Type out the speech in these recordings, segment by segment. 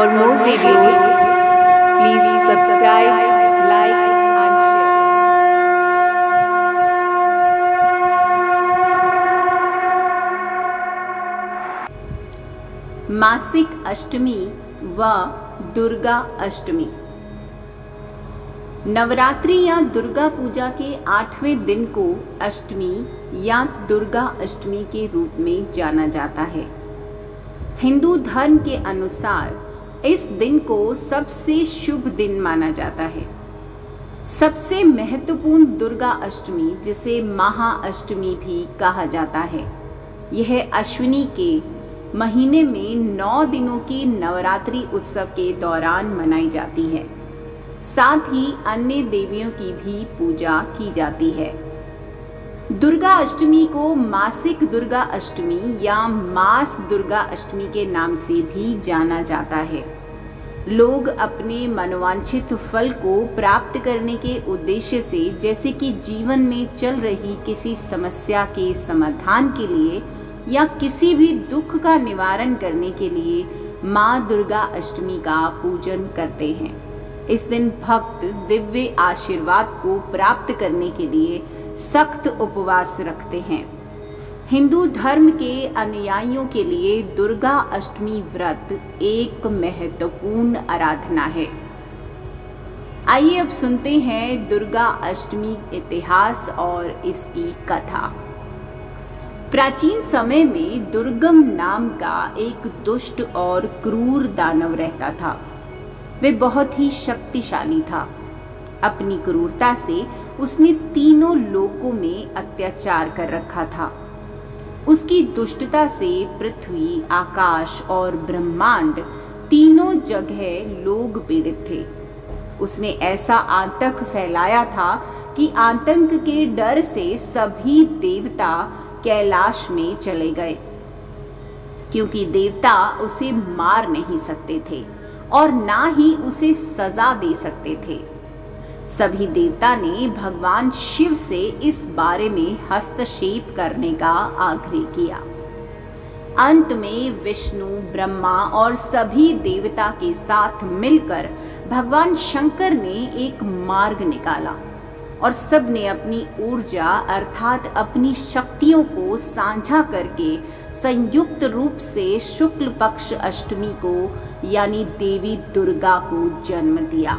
For more videos, please subscribe, like and share. मासिक अष्टमी व दुर्गा अष्टमी। नवरात्रि या दुर्गा पूजा के 8वें दिन को अष्टमी या दुर्गा अष्टमी के रूप में जाना जाता है। हिंदू धर्म के अनुसार इस दिन को सबसे शुभ दिन माना जाता है। सबसे महत्वपूर्ण दुर्गा अष्टमी, जिसे महाअष्टमी भी कहा जाता है, यह अश्विनी के महीने में 9 दिनों की नवरात्रि उत्सव के दौरान मनाई जाती है। साथ ही अन्य देवियों की भी पूजा की जाती है। दुर्गा अष्टमी को मासिक दुर्गा अष्टमी या मास दुर्गा अष्टमी के नाम से भी जाना जाता है। लोग अपने मनोवांछित फल को प्राप्त करने के उद्देश्य से, जैसे कि जीवन में चल रही किसी समस्या के समाधान के लिए या किसी भी दुख का निवारण करने के लिए माँ दुर्गा अष्टमी का पूजन करते हैं। इस दिन भक्त दिव्य आशीर्वाद को प्राप्त करने के लिए सख्त उपवास रखते हैं। हिंदू धर्म के अनुयायियों के लिए दुर्गा अष्टमी व्रत एक महत्वपूर्ण आराधना है। आइए अब सुनते हैं दुर्गा अष्टमी इतिहास और इसकी कथा। प्राचीन समय में दुर्गम नाम का एक दुष्ट और क्रूर दानव रहता था। वे बहुत ही शक्तिशाली था। अपनी क्रूरता से उसने तीनों लोकों में अत्याचार कर रखा था। उसकी दुष्टता से पृथ्वी, आकाश और ब्रह्मांड तीनों जगह लोग पीड़ित थे। उसने ऐसा आतंक फैलाया था कि आतंक के डर से सभी देवता कैलाश में चले गए, क्योंकि देवता उसे मार नहीं सकते थे और ना ही उसे सजा दे सकते थे। सभी देवता ने भगवान शिव से इस बारे में हस्तक्षेप करने का आग्रह किया। अंत में विष्णु, ब्रह्मा और सभी देवता के साथ मिलकर भगवान शंकर ने एक मार्ग निकाला और सब ने अपनी ऊर्जा अर्थात अपनी शक्तियों को साझा करके संयुक्त रूप से शुक्ल पक्ष अष्टमी को यानी देवी दुर्गा को जन्म दिया।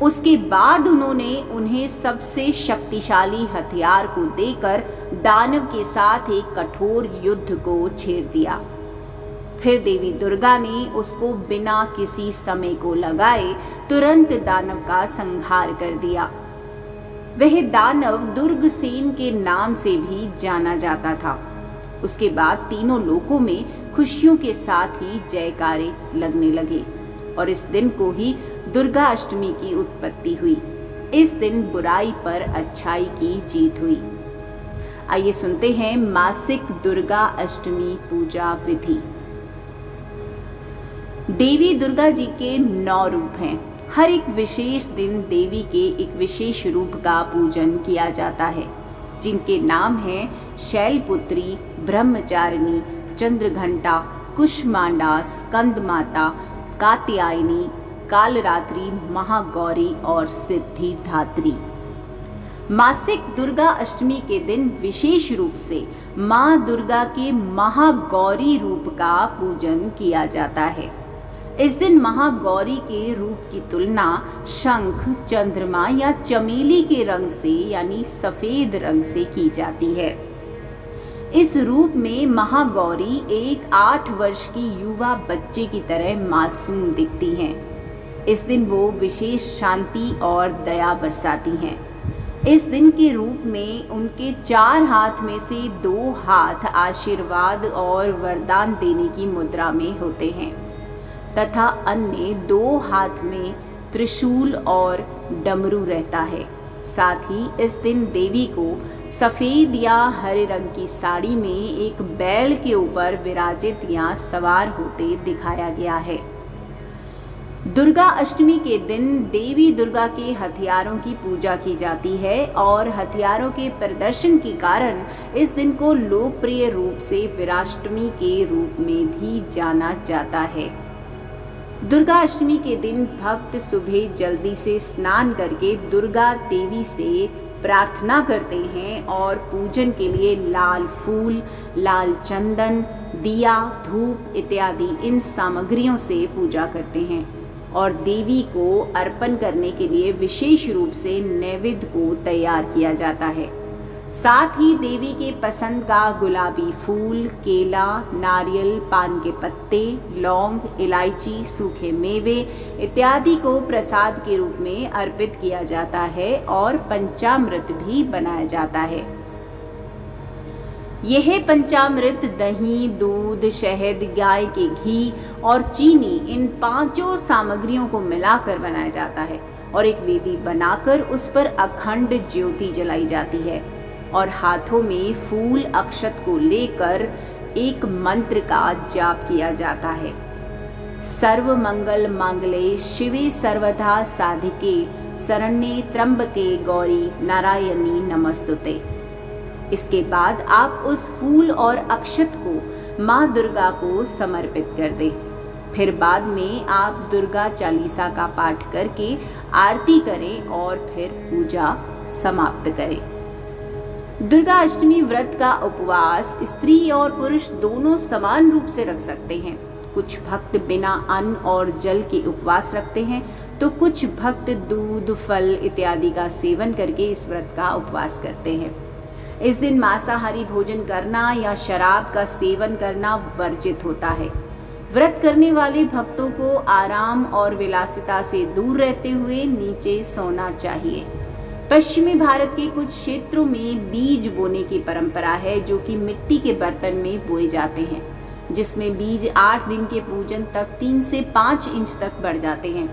उसके बाद उन्होंने उन्हें सबसे शक्तिशाली हथियार को देकर दानव के साथ एक कठोर युद्ध को छेड़ दिया। फिर देवी दुर्गा ने उसको बिना किसी समय को लगाए तुरंत दानव का संहार कर दिया। वह दानव दुर्गसेन के नाम से भी जाना जाता था। उसके बाद तीनों लोकों में खुशियों के साथ ही जयकारे लगने लगे और इस दिन को ही दुर्गा अष्टमी की उत्पत्ति हुई। इस दिन बुराई पर अच्छाई की जीत हुई। आइए सुनते हैं मासिक दुर्गा अष्टमी पूजा विधि। देवी दुर्गा जी के 9 रूप हैं। हर एक विशेष दिन देवी के एक विशेष रूप का पूजन किया जाता है, जिनके नाम हैं शैलपुत्री, ब्रह्मचारिणी, चंद्रघंटा, कुष्मांडा, स्कंद माता, कात्यायनी, कालरात्रि, महागौरी और सिद्धिदात्री। मासिक दुर्गा अष्टमी के दिन विशेष रूप से माँ दुर्गा के महागौरी रूप का पूजन किया जाता है। इस दिन महागौरी के रूप की तुलना शंख, चंद्रमा या चमेली के रंग से यानी सफेद रंग से की जाती है। इस रूप में महागौरी एक 8 वर्ष की युवा बच्चे की तरह मासूम दिखती हैं। इस दिन वो विशेष शांति और दया बरसाती हैं। इस दिन के रूप में उनके 4 हाथ में से 2 हाथ आशीर्वाद और वरदान देने की मुद्रा में होते हैं तथा अन्य 2 हाथ में त्रिशूल और डमरू रहता है। साथ ही इस दिन देवी को सफेद या हरे रंग की साड़ी में एक बैल के ऊपर विराजित या सवार होते दिखाया गया है। दुर्गा अष्टमी के दिन देवी दुर्गा के हथियारों की पूजा की जाती है और हथियारों के प्रदर्शन के कारण इस दिन को लोकप्रिय रूप से वीराष्टमी के रूप में भी जाना जाता है। दुर्गा अष्टमी के दिन भक्त सुबह जल्दी से स्नान करके दुर्गा देवी से प्रार्थना करते हैं और पूजन के लिए लाल फूल, लाल चंदन, दिया, धूप इत्यादि इन सामग्रियों से पूजा करते हैं और देवी को अर्पण करने के लिए विशेष रूप से नैवेद्य को तैयार किया जाता है। साथ ही देवी के पसंद का गुलाबी फूल, केला, नारियल, पान के पत्ते, लौंग, इलायची, सूखे मेवे इत्यादि को प्रसाद के रूप में अर्पित किया जाता है और पंचामृत भी बनाया जाता है। यह पंचामृत दही, दूध, शहद, गाय के घी और चीनी इन पांचों सामग्रियों को मिलाकर बनाया जाता है और एक वेदी बनाकर उस पर अखंड ज्योति जलाई जाती है और हाथों में फूल अक्षत को लेकर एक मंत्र का जाप किया जाता है। सर्व मंगल मांगले शिवे सर्वदा साधिके शरण्ये त्र्यंबके गौरी नारायणी नमस्तुते। इसके बाद आप उस फूल और अक्षत को माँ दुर्गा को समर्पित कर दें। फिर बाद में आप दुर्गा चालीसा का पाठ करके आरती करें और फिर पूजा समाप्त करें। दुर्गा अष्टमी व्रत का उपवास स्त्री और पुरुष दोनों समान रूप से रख सकते हैं। कुछ भक्त बिना अन्न और जल के उपवास रखते हैं तो कुछ भक्त दूध, फल इत्यादि का सेवन करके इस व्रत का उपवास करते हैं। इस दिन मांसाहारी भोजन करना या शराब का सेवन करना वर्जित होता है। व्रत करने वाले भक्तों को आराम और विलासिता से दूर रहते हुए नीचे सोना चाहिए। पश्चिमी भारत के कुछ क्षेत्रों में बीज बोने की परंपरा है जो कि मिट्टी के बर्तन में बोए जाते हैं, जिसमें बीज 8 दिन के पूजन तक 3 से 5 इंच तक बढ़ जाते हैं।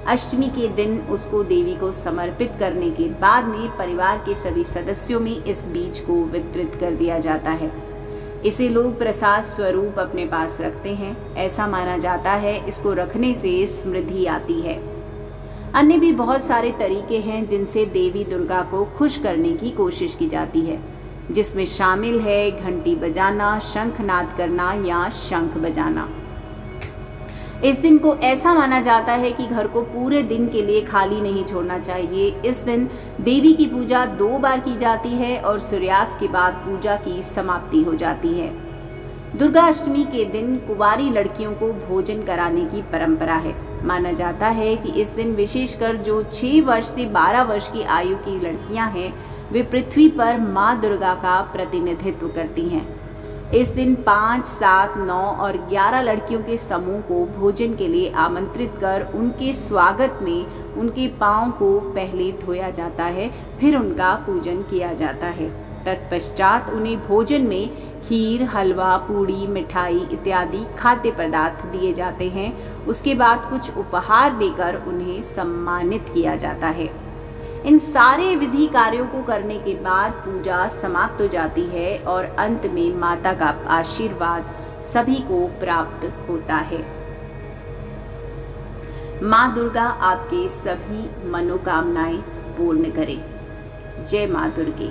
अष्टमी के दिन उसको देवी को समर्पित करने के बाद में परिवार के सभी सदस्यों में इस बीज को वितरित कर दिया जाता है। इसे लोग प्रसाद स्वरूप अपने पास रखते हैं। ऐसा माना जाता है इसको रखने से समृद्धि आती है। अन्य भी बहुत सारे तरीके हैं जिनसे देवी दुर्गा को खुश करने की कोशिश की जाती है, जिसमें शामिल है घंटी बजाना, शंखनाद करना या शंख बजाना। इस दिन को ऐसा माना जाता है कि घर को पूरे दिन के लिए खाली नहीं छोड़ना चाहिए। इस दिन देवी की पूजा 2 बार की जाती है और सूर्यास्त के बाद पूजा की समाप्ति हो जाती है। दुर्गा अष्टमी के दिन कुंवारी लड़कियों को भोजन कराने की परंपरा है। माना जाता है कि इस दिन विशेषकर जो 6 वर्ष से 12 वर्ष की आयु की लड़कियां हैं, वे पृथ्वी पर माँ दुर्गा का प्रतिनिधित्व करती हैं। इस दिन 5, 7, 9 और 11 लड़कियों के समूह को भोजन के लिए आमंत्रित कर उनके स्वागत में उनके पांव को पहले धोया जाता है, फिर उनका पूजन किया जाता है। तत्पश्चात उन्हें भोजन में खीर, हलवा, पूड़ी, मिठाई इत्यादि खाद्य पदार्थ दिए जाते हैं। उसके बाद कुछ उपहार देकर उन्हें सम्मानित किया जाता है। इन सारे विधि कार्यों को करने के बाद पूजा समाप्त हो जाती है और अंत में माता का आशीर्वाद सभी को प्राप्त होता है। माँ दुर्गा आपके सभी मनोकामनाएं पूर्ण करे। जय माँ दुर्गे।